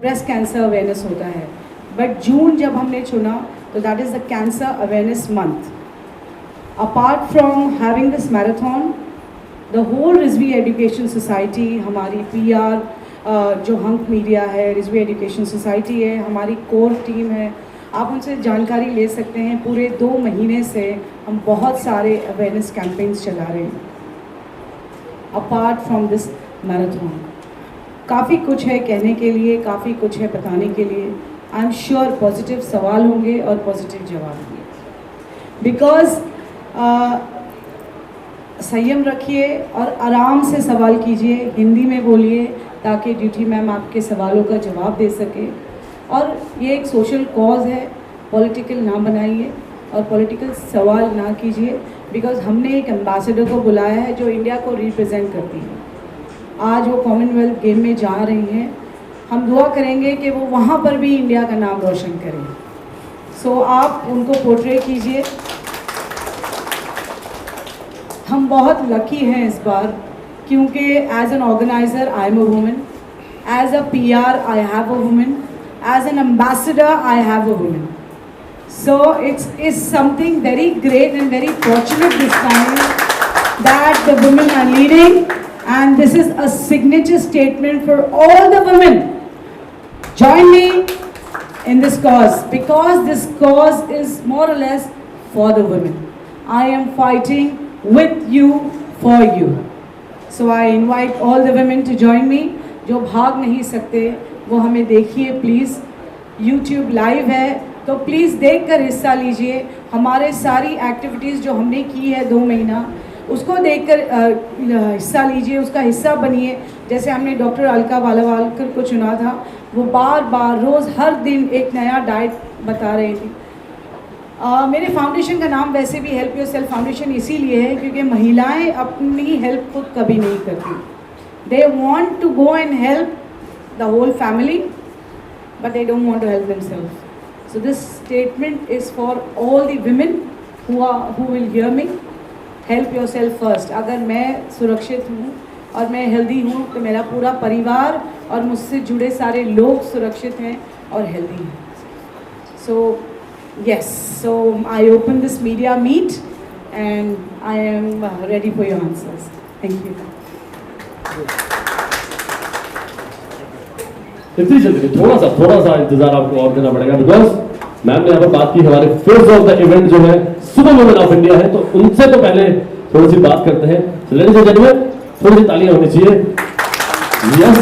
Breast cancer awareness होता है, but जून जब हमने चुना तो that is the cancer awareness month. Apart from having this marathon, the whole Rizvi education society, हमारी PR जो हंक मीडिया है, रिजवी एजुकेशन सोसाइटी है, हमारी कोर टीम है, आप उनसे जानकारी ले सकते हैं. पूरे 2 महीने से हम बहुत सारे अवेयरनेस कैंपेन्स चला रहे हैं. अपार्ट फ्रॉम दिस मैराथन काफ़ी कुछ है कहने के लिए, काफ़ी कुछ है बताने के लिए. आई एम श्योर पॉजिटिव सवाल होंगे और पॉजिटिव जवाब होंगे. बिकॉज संयम रखिए और आराम से सवाल कीजिए, हिंदी में बोलिए ताकि ड्यूटी मैम आपके सवालों का जवाब दे सके. और ये एक सोशल कॉज है, पॉलिटिकल ना बनाइए और पॉलिटिकल सवाल ना कीजिए. बिकॉज हमने एक एम्बेसडर को बुलाया है जो इंडिया को रिप्रेजेंट करती है. आज वो कॉमनवेल्थ गेम में जा रही हैं. हम दुआ करेंगे कि वो वहाँ पर भी इंडिया का नाम रोशन करें. सो आप उनको पोर्ट्रे कीजिए. हम बहुत लकी हैं इस बार क्योंकि as an organiser I am a women, as a PR I have a women, as an ambassador I have a women. So it's something very great and very fortunate this time that the women are leading, and this is a signature statement for all the women. Join me in this cause because this cause is more or less for the women. I am fighting with you for you. So I invite all the women to join me. जो भाग नहीं सकते वो हमें देखिए please. YouTube live है तो please देखकर हिस्सा लीजिए. हमारे सारी एक्टिविटीज़ जो हमने की है 2 महीना उसको देखकर हिस्सा लीजिए, उसका हिस्सा बनिए. जैसे हमने डॉक्टर अलका बालावालकर को चुना था, वो बार बार रोज़ हर दिन एक नया डाइट बता रही थी. मेरे फाउंडेशन का नाम वैसे भी हेल्प योरसेल्फ फाउंडेशन इसीलिए है क्योंकि महिलाएं अपनी हेल्प खुद कभी नहीं करती. They want to go and help the whole family but they don't want to help themselves. So this statement is for all the women who will hear me. Help yourself first. अगर मैं सुरक्षित हूँ और मैं healthy हूँ तो मेरा पूरा परिवार और मुझसे जुड़े सारे लोग सुरक्षित हैं और हेल्दी हैं. So yes, so I open this media meet and I am ready for your answers. Thank you. इतनी जल्दी थोड़ा सा इंतजार आपको और करना पड़ेगा बिकॉज मैम ने यहाँ पर बात की हमारे फेस ऑफ द इवेंट जो है सुपर वुमेन ऑफ इंडिया है, तो उनसे तो पहले थोड़ी सी बात करते हैं. लेडीज एंड जेंटलमैन, थोड़ी सी तालियां होनी चाहिए. Yes,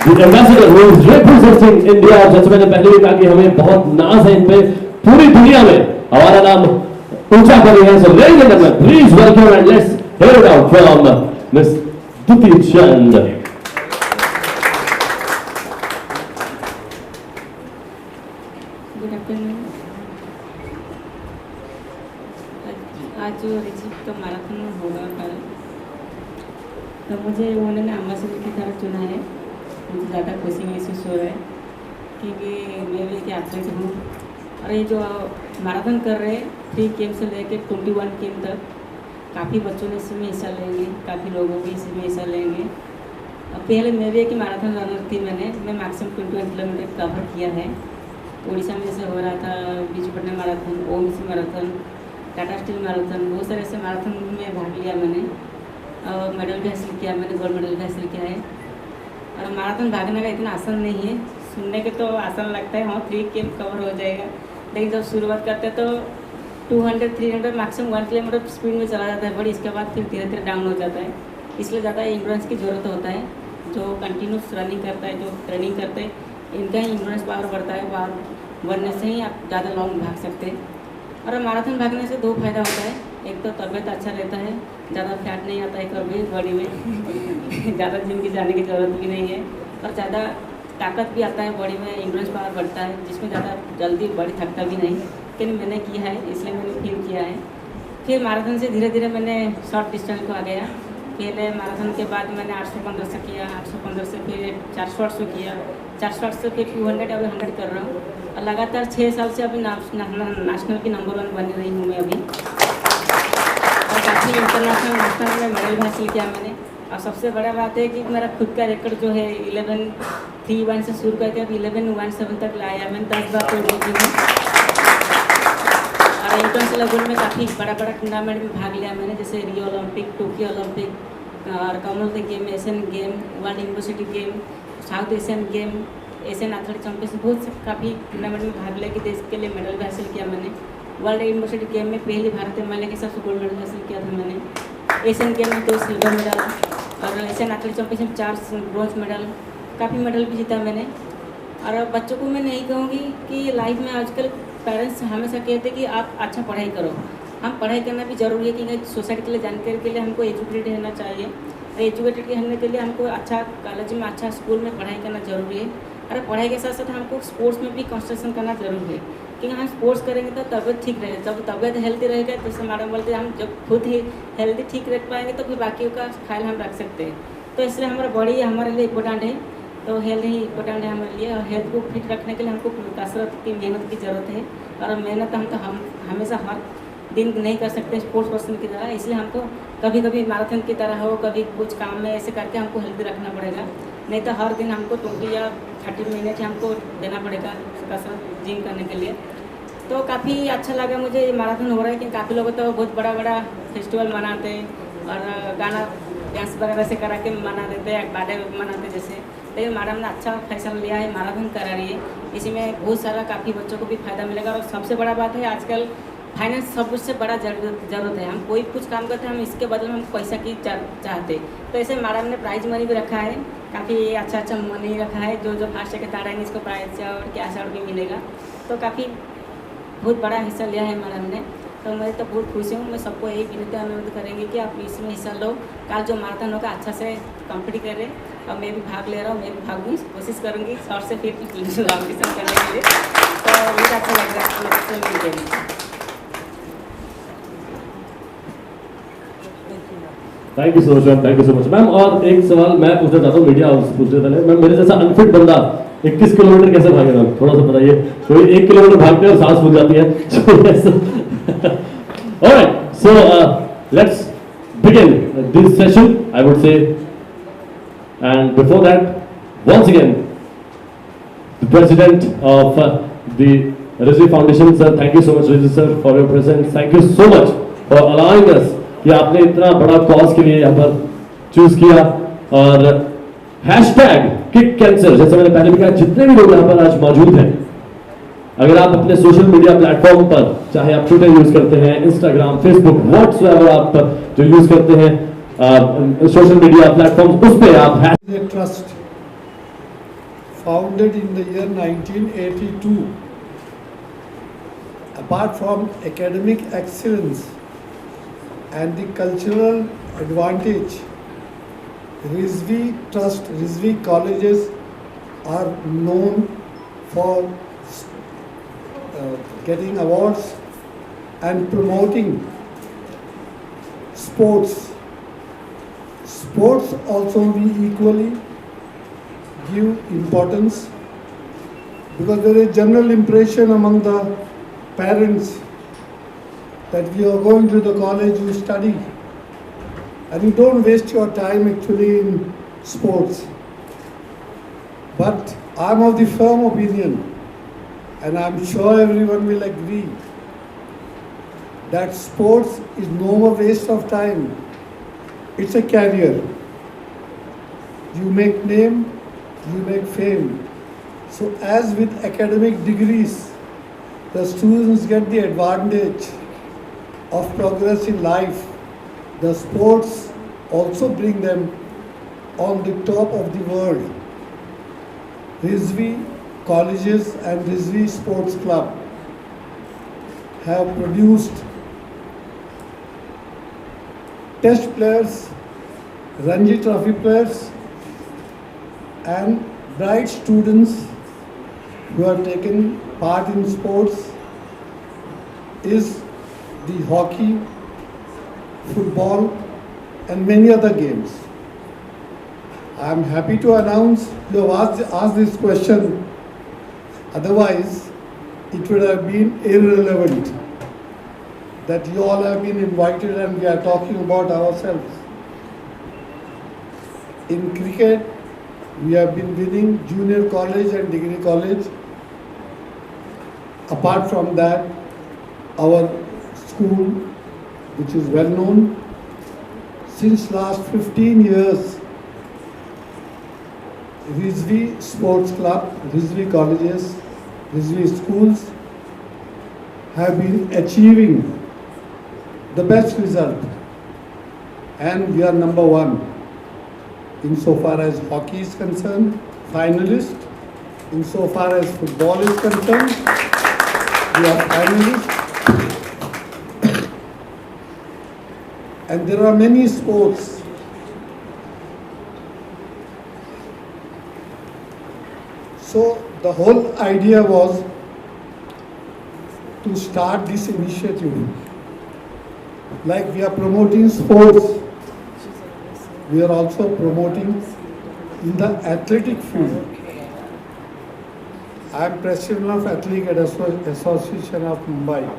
the ambassador who is representing India. जैसे मैंने पहले भी कहा कि हमें बहुत नाज है इन पे, पूरी दुनिया में हमारा नाम ऊंचा कर रही है. So ladies and gentleman, please welcome and let's hear it out from miss Dutee Chand. आज जो रिजीव का मैराथन होगा कल, तो मुझे उन्होंने एम्बेसडर की तरह चुना है. मुझे ज़्यादा खुशी महसूस हो रहा है क्योंकि मैं भी एक एथलीट हूँ और ये जो मैराथन कर रहे हैं 3 KM से लेकर 21 KM तक, काफ़ी बच्चों ने इसमें हिस्सा लेंगे, काफ़ी लोगों भी इसमें हिस्सा लेंगे. और पहले मैं भी एक मैराथन रनर थी. मैं मैक्सिमम 21 किलोमीटर कवर किया है. उड़ीसा में जैसे हो रहा था बीजूपट्टनम marathon, OMC marathon, Tata steel marathon, बहुत सारे ऐसे मैराथन में भाग लिया मैंने और मेडल भी हासिल किया. मैंने गोल्ड मेडल भी हासिल किया है. और मैराथन भागने का इतना आसान नहीं है. सुनने के तो आसान लगता है, हाँ 3 KM कवर हो जाएगा, लेकिन जब शुरुआत करते हैं तो 200, 300 मैक्सिमम 1 किलोमीटर स्पीड में चला जाता है, बट इसके बाद फिर धीरे धीरे डाउन हो जाता है. इसलिए ज़्यादा इंड्योरेंस की ज़रूरत होता है. जो कंटिन्यूस रनिंग करता है, जो ट्रेनिंग करते हैं, इनका ही इंड्योरेंस पावर बढ़ता है. पावर बढ़ने से ही आप ज़्यादा लॉन्ग भाग सकते हैं. और मैराथन भागने से 2 फायदा होता है. एक तो तबीयत अच्छा रहता है, ज़्यादा फैट नहीं आता है कभी बॉडी में ज़्यादा जिम की जाने की ज़रूरत भी नहीं है. और ज़्यादा ताकत भी आता है बॉडी में, इंड्योरेंस पावर बढ़ता है, जिसमें ज़्यादा जल्दी बॉडी थकता भी नहीं. लेकिन मैंने किया है इसलिए मैंने फील किया है. फिर मैराथन से धीरे धीरे मैंने शॉर्ट डिस्टेंस को आ गया. पहले मैराथन के बाद मैंने 800-1500 से किया, 800-1500 से फिर 400 किया, 400 से फिर 200, अभी 100 कर रहा हूँ. और लगातार 6 साल से अभी नेशनल की नंबर 1 बनी रही हूँ मैं अभी. और काफ़ी इंटरनेशनल नेशनल में मेडल भी हासिल किया मैंने. और सबसे बड़ा बात है कि मेरा खुद का रिकॉर्ड जो है 11-3-1 से शुरू करके अब 11-1-7 तक लाया मैंने 10 बार तो जीती हूँ। और इंटरनेशनल लेवल में काफ़ी बड़ा बड़ा टूर्नामेंट में भाग लिया मैंने, जैसे रियो ओलंपिक, टोक्यो ओलंपिक और Commonwealth game, Asian game, world university game, south Asian game, Asian athletic championship, बहुत से काफ़ी टूर्नामेंट में भाग लिया कि देश के लिए मेडल भी हासिल किया मैंने। वर्ल्ड यूनिवर्सिटी गेम में पहली भारतीय महिला के सबसे गोल्ड मेडल हासिल किया था मैंने। एशियन गेम में 2 सिल्वर मेडल और Asian athletic championship 4 bronze medal, काफ़ी मेडल भी जीता मैंने। और बच्चों को मैं नहीं कहूँगी कि लाइफ में आजकल पेरेंट्स हमेशा कहते हैं कि आप अच्छा पढ़ाई करो। हम पढ़ाई करना भी ज़रूरी है कि सोसाइटी के लिए जानकारी के लिए हमको एजुकेटेड रहना चाहिए। एजुकेटेड रहने के लिए हमको अच्छा कॉलेज में, अच्छा स्कूल में पढ़ाई करना ज़रूरी है। और पढ़ाई के साथ साथ हमको स्पोर्ट्स में भी कंसंट्रेशन करना ज़रूरी है, क्योंकि हम स्पोर्ट्स करेंगे तो तबियत ठीक रहेगा। जब तबियत हेल्दी रहेगा तो जैसे मैडम बोलते हैं, हम जब खुद ही हेल्दी ठीक रख पाएंगे तो फिर बाकी का ख्याल हम रख सकते हैं। तो इसलिए हमारा बॉडी हमारे लिए इम्पोर्टेंट है, तो हेल्थ ही इम्पोर्टेंट है हमारे लिए। और हेल्थ को फिट रखने के लिए हमको कसरत की, मेहनत की ज़रूरत है। और मेहनत हम हमेशा हर दिन नहीं कर सकते स्पोर्ट्स पर्सन की तरह, इसलिए हमको कभी कभी मैराथन की तरह हो, कभी कुछ काम में ऐसे करके हमको हेल्दी रखना पड़ेगा। नहीं तो हर दिन हमको 20 या 30 मिनट हमको देना पड़ेगा कसरत जिम करने के लिए। तो काफ़ी अच्छा लगा मुझे ये मैराथन हो रहा है कि काफ़ी लोग तो बहुत बड़ा बड़ा फेस्टिवल मनाते हैं और गाना डांस वगैरह से करा के मना देते हैं, बर्थडे मनाते जैसे। लेकिन मैडम ने अच्छा फैसला लिया है, मैराथन करा रही है, इसी में बहुत सारा काफ़ी बच्चों को भी फ़ायदा मिलेगा। और सबसे बड़ा बात है आजकल फाइनेंस सबसे बड़ा ज़रूरत है। हम कोई कुछ काम करते हैं, हम इसके बदले में हम पैसा की चाहते। तो ऐसे मैडम ने प्राइज मनी भी रखा है, काफ़ी अच्छा मनी रखा है। जो फर्स्ट सेकंड थर्ड आएंगे इसको प्राइज और कैश आउट भी मिलेगा। तो काफ़ी बहुत बड़ा हिस्सा लिया है मैडम ने, तो मैं तो बहुत खुश हूँ। मैं सबको यही विनती अनुरोध करेंगे कि आप इसमें हिस्सा लो। कल जो मैराथन होगा अच्छा से कम्पीट करें, और मैं भी भाग ले रहा हूँ, मैं भी भागूँ, कोशिश करूँगी शॉर्ट से फिर कॉम्पिटिशन करने के लिए। तो बहुत अच्छा लग रहा है। Thank you so much ma'am, thank you so much ma'am. और एक सवाल मैं पूछना चाहता हूँ, मीडिया हाउस पूछने पहले मैम, मेरे जैसा अनफिट बंदा 21 किलोमीटर कैसे भागे मैम, थोड़ा सा बताइए। कोई 1 किलोमीटर भागते हैं और सांस फूल जाती है। Alright, so let's begin this session I would say, and before that once again the president of the Rizvi foundation sir, thank you so much Rizvi sir for your presence, thank you so much for allowing us कि आपने इतना बड़ा cause के लिए यहाँ पर choose किया। और हैशटैग किक कैंसर, जैसे मैंने पहले भी कहा, जितने भी लोग यहाँ पर आज मौजूद हैं, अगर आप अपने सोशल मीडिया प्लेटफॉर्म पर, चाहे आप ट्विटर यूज करते हैं, इंस्टाग्राम, फेसबुक, व्हाट्सएवर आप जो यूज करते हैं सोशल मीडिया प्लेटफॉर्म, उस पर आप trust founded in the year 1982, apart from academic excellence and the cultural advantage, Rizvi Trust, Rizvi colleges are known for getting awards and promoting sports. Sports also we equally give importance, because there is general impression among the parents that you are going to the college, you study, and you don't waste your time actually in sports. But I'm of the firm opinion, and I'm sure everyone will agree, that sports is no more waste of time. It's a career. You make name, you make fame. So as with academic degrees, the students get the advantage of progress in life, the sports also bring them on the top of the world. Rizvi colleges and Rizvi Sports Club have produced test players, Ranji Trophy players, and bright students who have taken part in sports. Is the hockey, football, and many other games. I am happy to announce, you have asked this question, otherwise it would have been irrelevant that you all have been invited and we are talking about ourselves. In cricket, we have been winning junior college and degree college. Apart from that, our school, which is well known, since last 15 years, Rizvi Sports Club, Rizvi colleges, Rizvi schools have been achieving the best result, and we are number one insofar as hockey is concerned, finalist. Insofar as football is concerned, we are finalist. And there are many sports. So the whole idea was to start this initiative. Like we are promoting sports, we are also promoting in the athletic field. I am president of Athletic Association of Mumbai,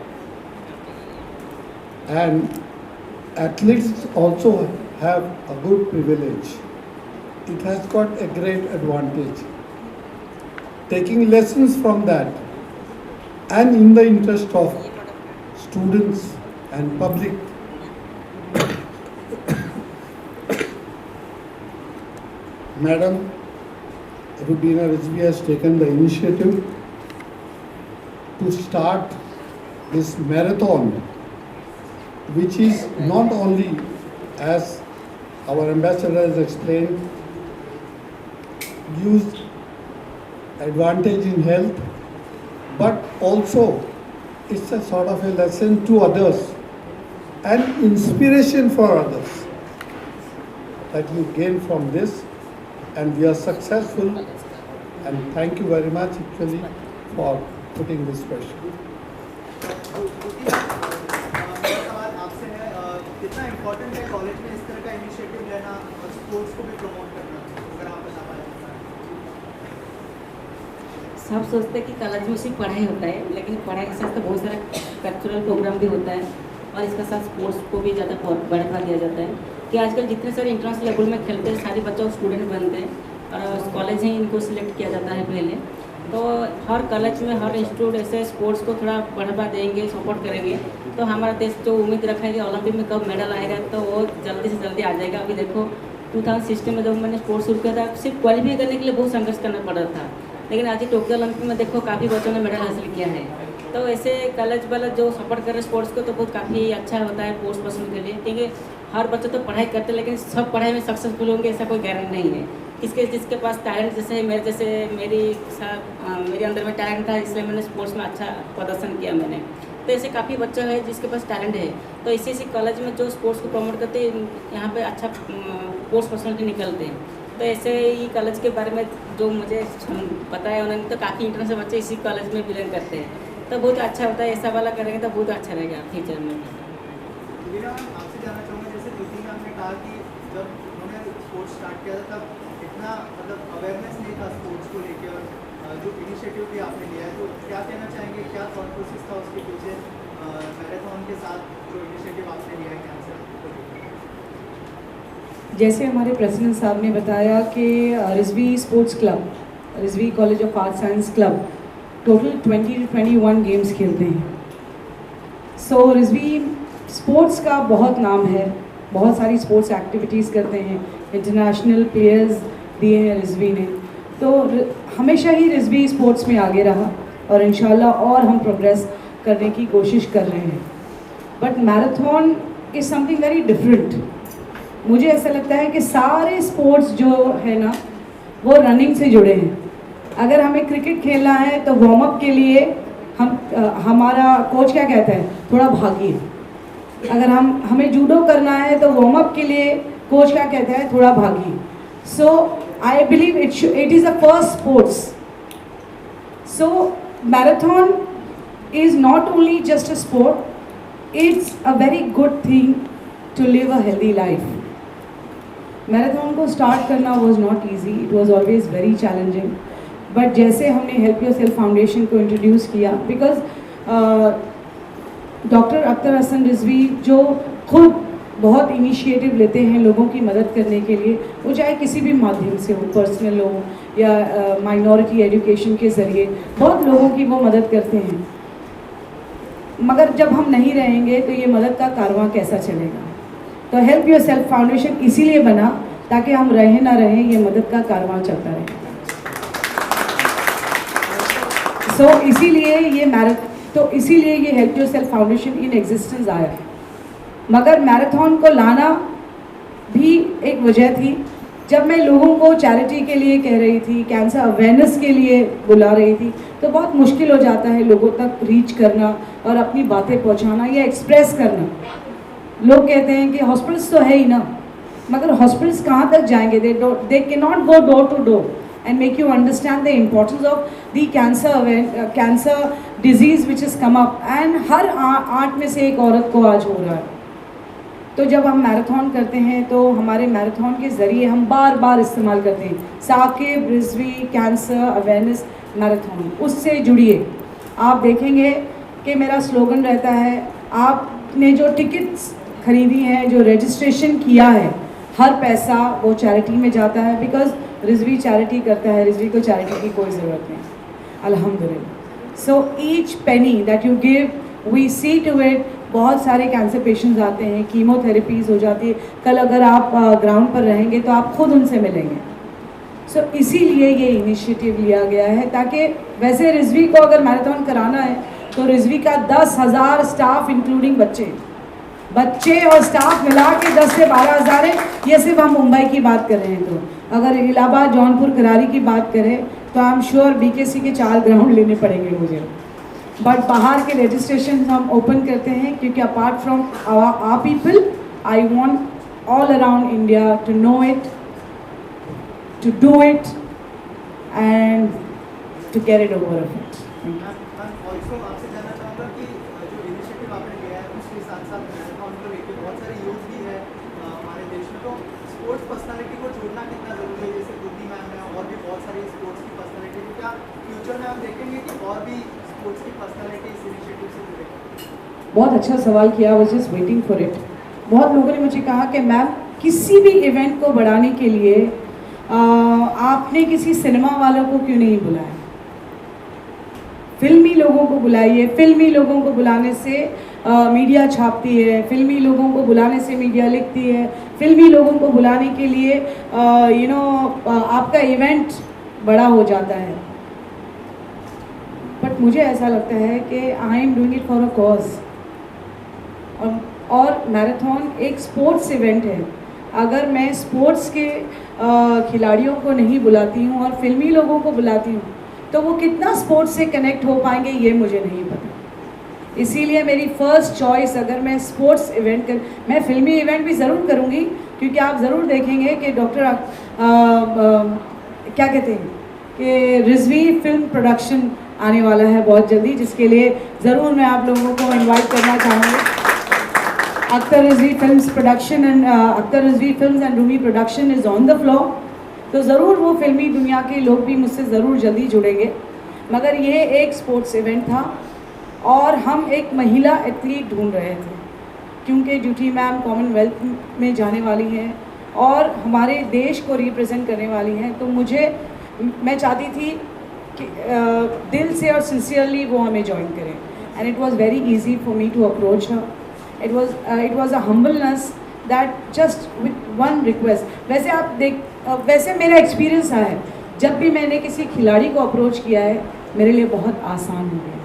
and athletes also have a good privilege. It has got a great advantage. Taking lessons from that, and in the interest of students and public, Madam Rubina Rizvi has taken the initiative to start this marathon, which is not only, as our ambassador has explained, gives advantage in health, but also it's a sort of a lesson to others and inspiration for others that you gain from this, and we are successful, and thank you very much actually for putting this question. सवाल आपसे है, कितना important है college में इस तरह का initiative लेना और स्पोर्ट्स को भी प्रमोट करना, अगर आप बता पाए। सब सोचते हैं कि कॉलेज में सिर्फ पढ़ाई होता है, लेकिन पढ़ाई के साथ तो बहुत सारा कल्चरल प्रोग्राम भी होता है और इसके साथ स्पोर्ट्स को भी ज़्यादा बढ़ावा दिया जाता है कि आजकल जितने सारे इंटरनेशनल लेवल में खेलते हैं सारे बच्चों स्टूडेंट बनते हैं और कॉलेज ही इनको सिलेक्ट किया जाता है पहले। तो हर कॉलेज में हर इंस्टीट्यूट ऐसे स्पोर्ट्स को थोड़ा बढ़ावा देंगे, सपोर्ट करेंगे तो हमारा देश जो उम्मीद रखा है कि ओलंपिक में कब मेडल आएगा तो वो जल्दी से जल्दी आ जाएगा। अभी देखो 2016 में जब मैंने स्पोर्ट्स शुरू किया था सिर्फ क्वालिफाई करने के लिए बहुत संघर्ष करना पड़ रहा था, लेकिन आज ही टोक्यो ओलंपिक में देखो काफ़ी बच्चों ने मेडल हासिल किया है। तो ऐसे कॉलेज वाला जो सपोर्ट कर रहे स्पोर्ट्स को तो बहुत काफ़ी अच्छा होता है स्पोर्ट्स पर्सन के लिए, क्योंकि हर बच्चे तो पढ़ाई करते हैं लेकिन सब पढ़ाई में सक्सेसफुल होंगे ऐसा कोई गारंटी नहीं है। जिसके पास टैलेंट जैसे मेरे अंदर में टैलेंट था इसलिए मैंने स्पोर्ट्स में अच्छा प्रदर्शन किया मैंने। तो ऐसे काफ़ी बच्चे हैं जिसके पास टैलेंट है, तो इसी कॉलेज में जो स्पोर्ट्स को प्रमोट करते हैं यहाँ पे अच्छा स्पोर्ट्स पर्सनलिटी निकलते हैं। तो ऐसे ही कॉलेज के बारे में जो मुझे पता है उन्होंने तो काफ़ी इंटरेस्ट बच्चे इसी कॉलेज में बिलोंग करते हैं, तो बहुत अच्छा होता है। ऐसा वाला करेंगे तो बहुत अच्छा रहेगा फ्यूचर में। आपसे जानना चाहूँगा, जैसे दीदी मैम ने कहा कि जब उन्होंने स्पोर्ट्स स्टार्ट किया था तब इतना मतलब अवेयरनेस नहीं था स्पोर्ट्स को लेकर, और जो इनिशिएटिव भी आपने लिया है तो क्या कहना चाहेंगे, क्या थॉट प्रोसेस था उसके पीछे मैराथन के साथ जो इनिशिएटिव आपने लिया है कैंसर को लेकर? जैसे हमारे प्रेसिडेंट साहब ने बताया कि Rizvi sports club, Rizvi college of art science club total 20 to 21 games खेलते हैं। सो रिजवी स्पोर्ट्स का बहुत नाम है, बहुत सारी स्पोर्ट्स एक्टिविटीज़ करते हैं, इंटरनेशनल प्लेयर्स दिए हैं रिजवी ने, तो हमेशा ही रिजवी स्पोर्ट्स में आगे रहा और इंशाल्लाह और हम प्रोग्रेस करने की कोशिश कर रहे हैं। But marathon is something very different. मुझे ऐसा लगता है कि सारे स्पोर्ट्स जो है ना वो रनिंग से जुड़े हैं। अगर हमें क्रिकेट खेलना है तो वार्म अप के लिए हमारा कोच क्या कहता है, थोड़ा भागिए। अगर हमें जूडो करना है तो वार्म अप के लिए कोच क्या कहता है, थोड़ा भागिए। So I believe it is a first sports. So marathon is not only just a sport, it's a very good thing to live a healthy life. Marathon को स्टार्ट करना was not easy, it was always very challenging, but जैसे हमने help yourself foundation को introduce किया, because doctor Akhtar Hasan Rizvi जो खुद बहुत initiative लेते हैं लोगों की मदद करने के लिए, वो चाहे किसी भी माध्यम से हो, पर्सनल हो या माइनॉरिटी एजुकेशन के ज़रिए बहुत लोगों की वो मदद करते हैं। मगर जब हम नहीं रहेंगे तो ये मदद का कारवां कैसा चलेगा? तो हेल्प योरसेल्फ फाउंडेशन इसीलिए बना ताकि हम रहे ना रहें, ये मदद का कारवां चलता रहे। इसीलिए ये help yourself foundation in existence आया है। मगर मैराथन को लाना भी एक वजह थी। जब मैं लोगों को चैरिटी के लिए कह रही थी, कैंसर अवेयरनेस के लिए बुला रही थी, तो बहुत मुश्किल हो जाता है लोगों तक रीच करना और अपनी बातें पहुंचाना या एक्सप्रेस करना। लोग कहते हैं कि हॉस्पिटल्स तो है ही ना, मगर हॉस्पिटल्स कहाँ तक जाएंगे? They can not go door to door and make you understand the importance of the cancer disease which has come up, and हर 8 में से एक औरत को आज हो रहा है। तो जब हम मैराथन करते हैं तो हमारे मैराथन के ज़रिए हम बार बार इस्तेमाल करते हैं Saqib Rizvi cancer awareness marathon, उससे जुड़िए। आप देखेंगे कि मेरा स्लोगन रहता है, आपने जो टिकट्स खरीदी हैं, जो रजिस्ट्रेशन किया है, हर पैसा वो चैरिटी में जाता है, बिकॉज रिजवी चैरिटी करता है, रिजवी को चैरिटी की कोई ज़रूरत नहीं, अल्हम्दुलिल्लाह। So each penny that you give we see to it. बहुत सारे कैंसर पेशेंट्स आते हैं, कीमोथेरेपीज़ हो जाती है, कल अगर आप ग्राउंड पर रहेंगे तो आप खुद उनसे मिलेंगे। सो इसीलिए ये इनिशिएटिव लिया गया है, ताकि वैसे रिजवी को अगर मैराथन कराना है तो रिजवी का 10,000 स्टाफ इंक्लूडिंग बच्चे और स्टाफ मिला के 10 से 12,000 है। ये सिर्फ हम मुंबई की बात कर रहे हैं। तो अगर इलाहाबाद, जौनपुर, करारी की बात करें तो आई एम श्योर BKC के 4 ग्राउंड लेने पड़ेंगे मुझे। बट बाहर के रजिस्ट्रेशन हम ओपन करते हैं, क्योंकि apart from our people I want all around India to know it, to do it and to get it over of it. Also आपसे जानना चाहूँगा कि जो इनिशिएटिव आपने लिया है उसके साथ साथ मैराथन को लेकर बहुत सारे यूथ भी है हमारे देश में, तो स्पोर्ट्स पर्सनालिटी को जोड़ना कितना ज़रूरी है? जैसे गुड्डी मैम है और भी बहुत सारी स्पोर्ट्स की पर्सनालिटी, तो क्या फ्यूचर में हम देखेंगे कि और भी स्पोर्ट्स की पर्सनालिटी इस इनिशिएटिव से जुड़ेगी? बहुत अच्छा सवाल किया, I was just waiting for it. बहुत लोगों ने मुझे कहा कि मैम किसी भी इवेंट को बढ़ाने के लिए आपने किसी सिनेमा वालों को क्यों नहीं बुलाया? फिल्मी लोगों को बुलाइए। फिल्मी लोगों को बुलाने से मीडिया छापती है, फिल्मी लोगों को बुलाने से मीडिया लिखती है, फिल्मी लोगों को बुलाने के लिए आपका इवेंट बड़ा हो जाता है। बट मुझे ऐसा लगता है कि I am doing it for a cause, और मैराथन एक स्पोर्ट्स इवेंट है। अगर मैं स्पोर्ट्स के खिलाड़ियों को नहीं बुलाती हूँ और फिल्मी लोगों को बुलाती हूँ तो वो कितना स्पोर्ट्स से कनेक्ट हो पाएंगे ये मुझे नहीं पता। इसीलिए मेरी फ़र्स्ट चॉइस, अगर मैं स्पोर्ट्स इवेंट मैं फिल्मी इवेंट भी ज़रूर करूँगी, क्योंकि आप ज़रूर देखेंगे कि डॉक्टर क्या कहते हैं कि रिजवी फिल्म प्रोडक्शन आने वाला है बहुत जल्दी, जिसके लिए ज़रूर मैं आप लोगों को इनवाइट करना चाहूँगी। Akhtar Rizvi films production and Akhtar Rizvi films and Rumi production is on the floor, तो ज़रूर वो फिल्मी दुनिया के लोग भी मुझसे ज़रूर जल्दी जुड़ेंगे। मगर ये एक स्पोर्ट्स इवेंट था और हम एक महिला एथलीट ढूंढ रहे थे, क्योंकि ड्यूटी मैम कॉमनवेल्थ में जाने वाली हैं और हमारे देश को रिप्रेजेंट करने वाली हैं। तो मैं चाहती थी कि दिल से और सिंसियरली वो हमें ज्वाइन करें, and it was very easy for me to approach her. It was a humbleness that just with one request. वैसे मेरा एक्सपीरियंस रहा है, जब भी मैंने किसी खिलाड़ी को अप्रोच किया है मेरे लिए बहुत आसान हो गया।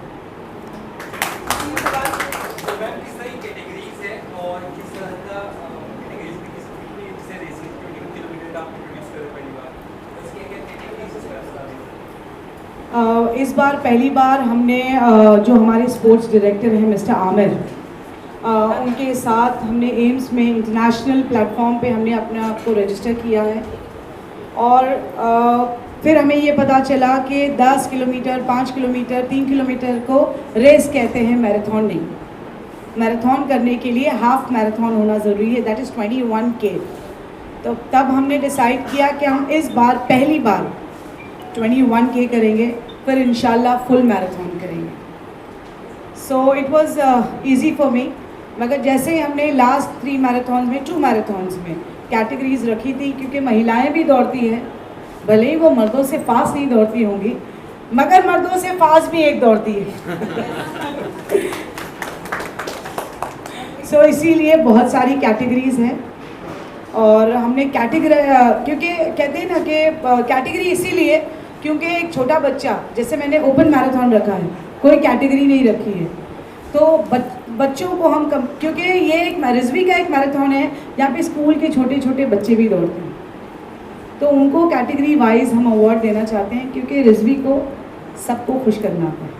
इस बार पहली बार हमने जो हमारे स्पोर्ट्स डायरेक्टर हैं मिस्टर आमिर, उनके साथ हमने एम्स में इंटरनेशनल प्लेटफॉर्म पे हमने अपने आप को रजिस्टर किया है। और फिर हमें ये पता चला कि 10 किलोमीटर, 5 किलोमीटर, 3 किलोमीटर को रेस कहते हैं, मैराथन नहीं। मैराथन करने के लिए हाफ मैराथन होना ज़रूरी है, दैट इज़ 21K। तो तब हमने डिसाइड किया कि हम इस बार पहली बार 21K करेंगे, फिर इंशाल्लाह फुल मैराथन करेंगे। So it was easy for मी। मगर जैसे ही हमने लास्ट 3 मैराथन में 2 मैराथन्स में कैटेगरीज रखी थी, क्योंकि महिलाएं भी दौड़ती हैं, भले ही वो मर्दों से फास्ट नहीं दौड़ती होंगी, मगर मर्दों से फास्ट भी एक दौड़ती है। सो इसीलिए बहुत सारी कैटेगरीज हैं और हमने कैटेगरी, क्योंकि कहते हैं ना कि कैटेगरी इसीलिए क्योंकि एक छोटा बच्चा, जैसे मैंने ओपन मैराथन रखा है, कोई कैटेगरी नहीं रखी है, तो बच्चों को हम क्योंकि ये एक रिजवी का एक मैराथन है जहाँ पे स्कूल के छोटे छोटे बच्चे भी दौड़ते हैं, तो उनको कैटेगरी वाइज हम अवार्ड देना चाहते हैं, क्योंकि रिजवी को सबको खुश करना होता है।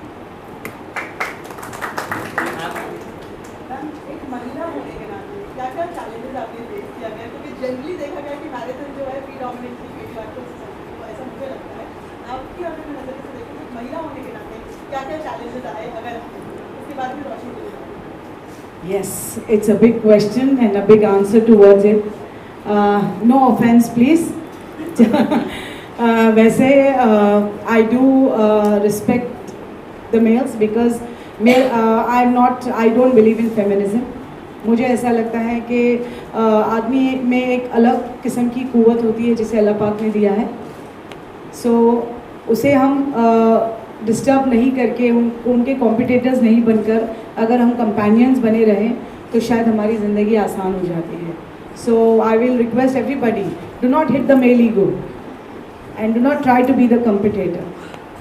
एक महिला होने के नाते क्या क्या चैलेंजेस आपने फेस किया गया, क्योंकि जनरली देखा गया कि मैराथन जो है प्रीडोमिनेटली पेट्रियार्कल सोसाइटी, तो ऐसा मुझे लगता है। आपकी अगर मैं नज़र से देखूँ तो महिला होने के नाते क्या क्या चैलेंजेस आए, अगर उसके बाद में रोशनी दे। Yes, it's a big question and a big answer towards it. No offense, please. वैसे I do respect the males because I don't believe in feminism. मुझे ऐसा लगता है कि आदमी में एक अलग किस्म की क़ुव्वत होती है जिसे अल्लाह पाक ने दिया है, सो उसे हम डिस्टर्ब नहीं करके उनके कॉम्पिटिटर्स नहीं बनकर अगर हम कंपेनियंस बने रहें तो शायद हमारी ज़िंदगी आसान हो जाती है। So I will request everybody, do not hit the male ego and do not try to be the competitor.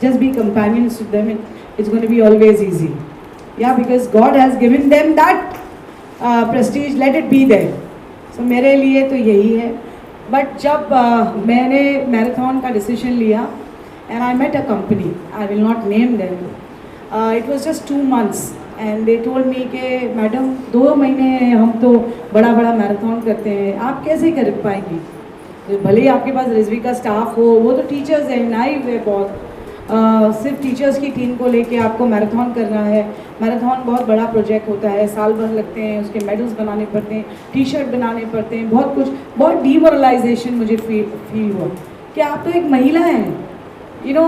Just be companions to them and it's going to be always easy. Yeah, because God has given them that prestige, let it be there. So मेरे लिए तो यही है। But जब मैंने marathon का decision लिया and I met a company, I will not name them. It was just 2 months and they told me कि मैडम 2 महीने हम तो बड़ा बड़ा मैराथन करते हैं, आप कैसे कर पाएंगी? भले ही आपके पास रिजवी का स्टाफ हो, वो तो टीचर्स हैं, नाइव है बहुत, सिर्फ टीचर्स की टीम को लेके आपको मैराथन करना है। मैराथन बहुत बड़ा प्रोजेक्ट होता है, साल भर लगते हैं, उसके मेडल्स बनाने पड़ते हैं, टी शर्ट बनाने पड़ते हैं, बहुत कुछ, बहुत डीमोरलाइजेशन मुझे फील हुआ कि आप तो एक महिला हैं, यू नो,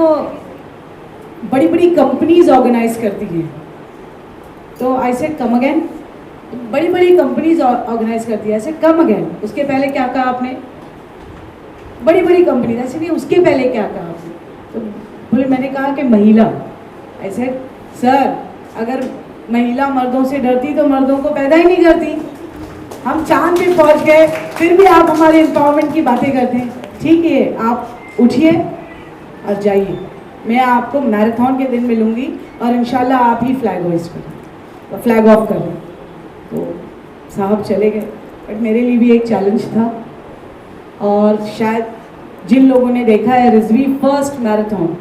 बड़ी बड़ी कंपनीज ऑर्गेनाइज करती हैं, तो आई सेड कम अगेन, बड़ी बड़ी कंपनीज ऑर्गेनाइज करती है, ऐसे कम अगेन, उसके पहले क्या कहा आपने? बड़ी बड़ी कंपनी, ऐसे नहीं, उसके पहले क्या कहा आपने? तो बोले, मैंने कहा कि महिला। ऐसे सर, अगर महिला मर्दों से डरती तो मर्दों को पैदा ही नहीं करती। हम चांद पे पहुंच गए, फिर भी आप हमारे एम्पावरमेंट की बातें करते हैं। ठीक है, आप उठिए और जाइए, मैं आपको मैराथन के दिन मिलूंगी और इंशाल्लाह आप ही फ्लैग होइस्ट करें, फ्लैग ऑफ करें। तो साहब चले गए, बट मेरे लिए भी एक चैलेंज था और शायद जिन लोगों ने देखा है रिजवी फर्स्ट मैराथन,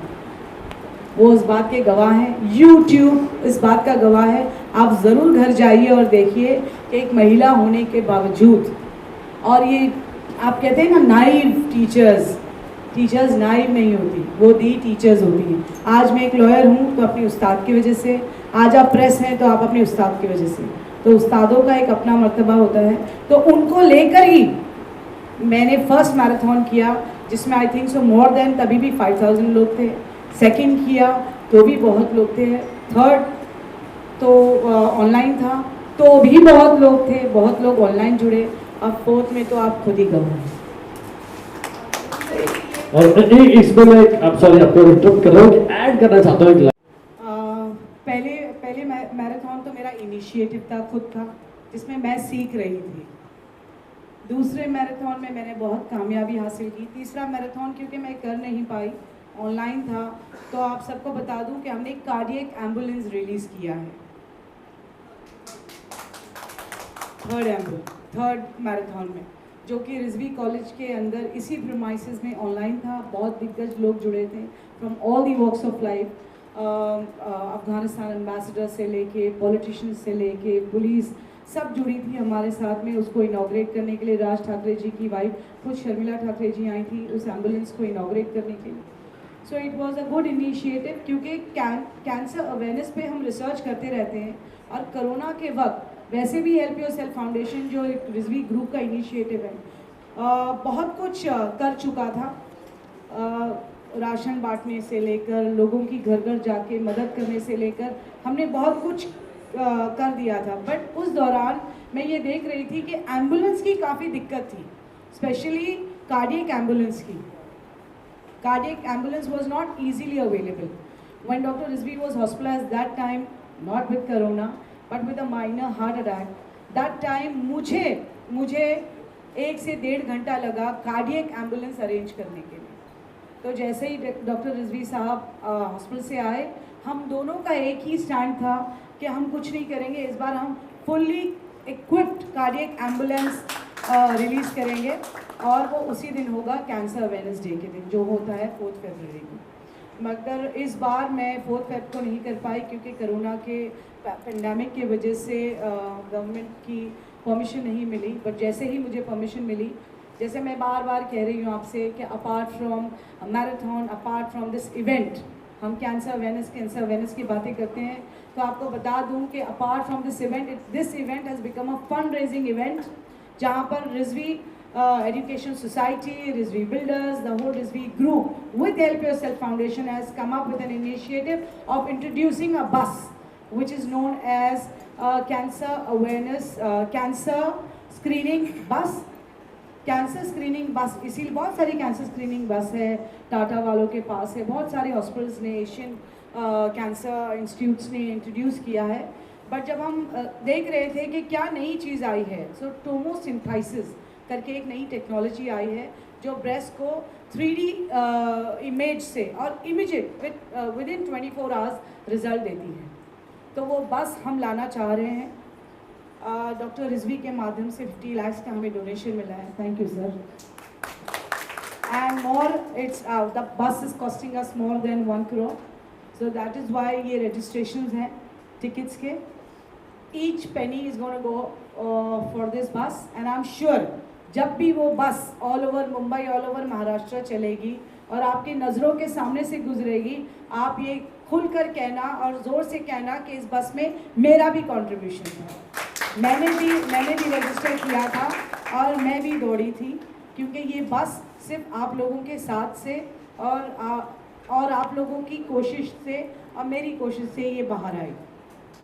वो इस बात के गवाह हैं, यूट्यूब इस बात का गवाह है। आप ज़रूर घर जाइए और देखिए कि एक महिला होने के बावजूद, और ये आप कहते हैं ना नाइव टीचर्स नाइव नहीं होती, वो दी टीचर्स होती हैं। आज मैं एक लॉयर हूँ तो अपनी उस्ताद की वजह से, आज आप प्रेस हैं तो आप अपने उस्ताद की वजह से, तो उस्तादों का एक अपना मर्तबा होता है, तो उनको लेकर ही मैंने फर्स्ट मैराथन किया, जिसमें I think so more than तभी भी 5000 लोग थे। सेकंड किया तो भी बहुत लोग थे, थर्ड तो ऑनलाइन था तो भी बहुत लोग थे, बहुत लोग ऑनलाइन जुड़े, अब फोर्थ में तो आप खुद ही गवाह हैं। और इसमें मैं आप सॉरी आपको इंटरप्ट कर रहा हूँ, ऐड करना चाहता हूँ एक पहले मैराथन तो मेरा इनिशिएटिव था, खुद था, जिसमें मैं सीख रही थी। दूसरे मैराथन में मैंने बहुत कामयाबी हासिल की। तीसरा मैराथन क्योंकि मैं कर नहीं पाई, ऑनलाइन था, तो आप सबको बता दूं कि हमने एक कार्डियक एम्बुलेंस रिलीज़ किया है, थर्ड मैराथन में, जो कि रिजवी कॉलेज के अंदर इसी प्रीमाइसेस में ऑनलाइन था। बहुत दिग्गज लोग जुड़े थे from all the walks of life, Afghanistan ambassador से लेके पॉलिटिशियन से लेके पुलिस, सब जुड़ी थी हमारे साथ में। उसको इनॉग्रेट करने के लिए राज ठाकरे जी की वाइफ खुद शर्मिला ठाकरे जी आई थी उस एम्बुलेंस को इनॉग्रेट करने के लिए। So it was a good initiative, क्योंकि कैंसर अवेयरनेस पे हम रिसर्च करते रहते हैं, और कोरोना के वक्त वैसे भी हेल्प योरसेल्फ फाउंडेशन जो एक रिजवी ग्रुप का इनिशिएटिव है, बहुत कुछ कर चुका था, राशन बांटने से लेकर लोगों की घर घर जाके मदद करने से लेकर हमने बहुत कुछ कर दिया था, बट उस दौरान मैं ये देख रही थी कि एम्बुलेंस की काफ़ी दिक्कत थी, स्पेशली कार्डियक एम्बुलेंस की. Cardiac ambulance was not easily available. When Dr. Rizvi was hospitalized that time, not with corona, but with a minor heart attack, that time मुझे 1 से 1.5 घंटा लगा कार्डियक एम्बुलेंस अरेंज करने के लिए. तो जैसे ही डॉक्टर रिजवी साहब हॉस्पिटल से आए, हम दोनों का एक ही स्टैंड था कि हम कुछ नहीं करेंगे, इस बार हम fully equipped cardiac ambulance release करेंगे और वो उसी दिन होगा कैंसर अवेयरनेस डे के दिन, जो होता है 4 फरवरी को. मगर इस बार मैं 4 फरवरी को नहीं कर पाई क्योंकि कोरोना के पेंडेमिक की वजह से गवर्नमेंट की परमिशन नहीं मिली. बट जैसे ही मुझे परमिशन मिली, जैसे मैं बार बार कह रही हूँ आपसे कि apart from marathon, apart from this event, हम कैंसर अवेयरनेस की बातें करते हैं, तो आपको बता दूं कि apart from this event has become a fund raising event, जहाँ पर Rizvi education society, Rizvi builders, the whole Rizvi group with Help Yourself Foundation has come up with an initiative of introducing a bus which is known as cancer awareness, cancer screening bus. Cancer screening बस, इसीलिए बहुत सारी cancer screening बस है, टाटा वालों के पास है, बहुत सारे हॉस्पिटल्स ने, एशियन कैंसर इंस्टीट्यूट्स ने इंट्रोड्यूस किया है. बट जब हम देख रहे थे कि क्या नई चीज़ आई है, सो टोमोसिंथेसिस करके एक नई टेक्नोलॉजी आई है जो ब्रेस्ट को 3D इमेज से और immediate with in 24 hours result देती है. तो वो बस हम लाना चाह रहे हैं. डॉक्टर रिजवी के माध्यम से 50 लाख का हमें डोनेशन मिला है. Thank you sir. And more, it's the bus is costing us more than 1 crore, so that is why ये रजिस्ट्रेशन हैं टिकट्स के. Each Penney is gonna go for this बस, एंड आई एम श्योर जब भी वो बस all over Mumbai, all over Maharashtra चलेगी और आपकी नज़रों के सामने से गुजरेगी, आप ये खुलकर कहना और ज़ोर से कहना कि इस बस में मेरा भी कंट्रीब्यूशन है. मैंने भी रजिस्टर किया था और मैं भी दौड़ी थी, क्योंकि ये बस सिर्फ आप लोगों के साथ से और आप लोगों की कोशिश से और मेरी कोशिश से ये बाहर आई.